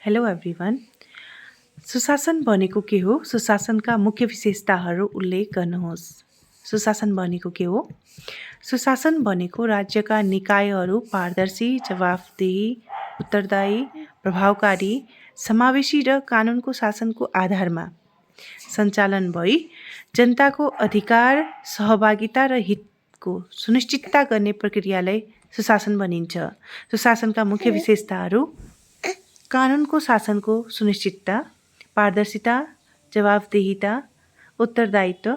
Hello everyone. सुशासन भनेको के हो? सुशासनका मुख्य विशेषताहरू उल्लेख गर्नुहोस्। सुशासन भनेको के हो? सुशासन भनेको राज्यका निकायहरू पारदर्शी, जवाफदेही, उत्तरदायी, प्रभावकारी, समावेशी र कानुनको शासनको आधारमा सञ्चालन भई जनताको अधिकार, सहभागिता र हितको सुनिश्चितता गर्ने प्रक्रियालाई सुशासन भनिन्छ। सुशासनका मुख्य विशेषताहरू: कानुनको शासनको सुनिश्चितता, पारदर्शिता, जवाफदेहिता, उत्तरदायित्व,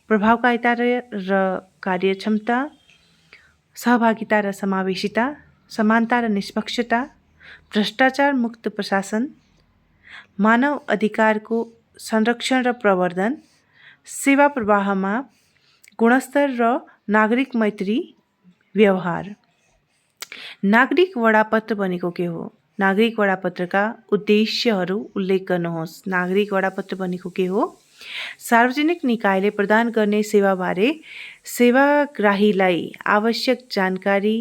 प्रभावकारिता र कार्यक्षमता, सहभागिता र समावेशिता, समानता र निष्पक्षता, भ्रष्टाचार मुक्त प्रशासन, मानव अधिकारको संरक्षण र प्रवर्धन, सेवा प्रवाहमा गुणस्तर र नागरिक मैत्री व्यवहार। नागरिक वडापत्र भनेको के हो? नागरिक वडापत्रका उद्देश्यहरू उल्लेख गर्नुहोस्। नागरिक वडापत्र भनेको के हो? सार्वजनिक निकायले प्रदान गर्ने सेवाबारे सेवाग्राहीलाई आवश्यक जानकारी,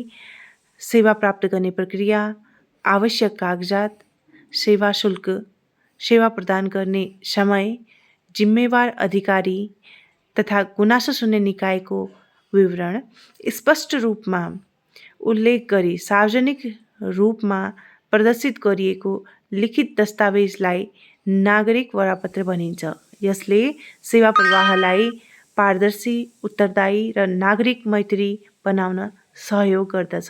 सेवा प्राप्त गर्ने प्रक्रिया, आवश्यक कागजात, सेवा शुल्क, सेवा प्रदान गर्ने समय, जिम्मेवार अधिकारी तथा गुनासो सुन्ने निकायको विवरण स्पष्ट रूपमा उल्लेख गरी सार्वजनिक रूपमा प्रदर्शित गरिएको लिखित दस्तावेजलाई नागरिक वडापत्र भनिन्छ। यसले सेवा प्रवाहलाई पारदर्शी, उत्तरदायी र नागरिक मैत्री बनाउन सहयोग गर्दछ।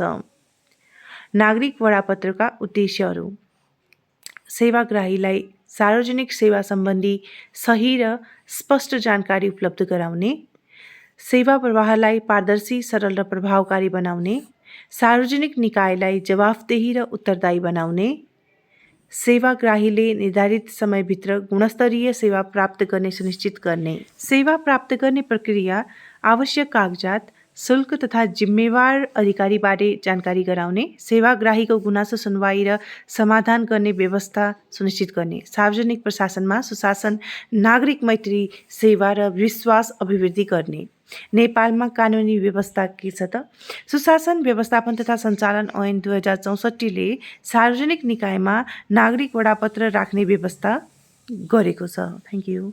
नागरिक वडापत्रका उद्देश्यहरू: सेवाग्राहीलाई सार्वजनिक सेवा सम्बन्धी सही र स्पष्ट जानकारी उपलब्ध गराउने, सेवा प्रवाहलाई पारदर्शी, सरल र प्रभावकारी बनाउने, सार्वजनिक निकायलाई जवाफदेही र उत्तरदायी बनाउने, सेवाग्राहीले निर्धारित समयभित्र गुणस्तरीय सेवा प्राप्त गर्ने सुनिश्चित गर्ने, सेवा प्राप्त गर्ने प्रक्रिया, आवश्यक कागजात, शुल्क तथा जिम्मेवार अधिकारीबारे जानकारी गराउने, सेवाग्राहीको गुनासो सुनवाई र समाधान गर्ने व्यवस्था सुनिश्चित गर्ने। सार्वजनिक प्रशासनमा सुशासन नागरिक मैत्री, सेवा र विश्वास अभिवृद्धि गर्ने। नेपालमा कानुनी व्यवस्था के छ त? सुशासन व्यवस्थापन तथा सञ्चालन ऐन 2064 ले सार्वजनिक निकायमा नागरिक वडापत्र राख्ने व्यवस्था गरेको छ। Thank you.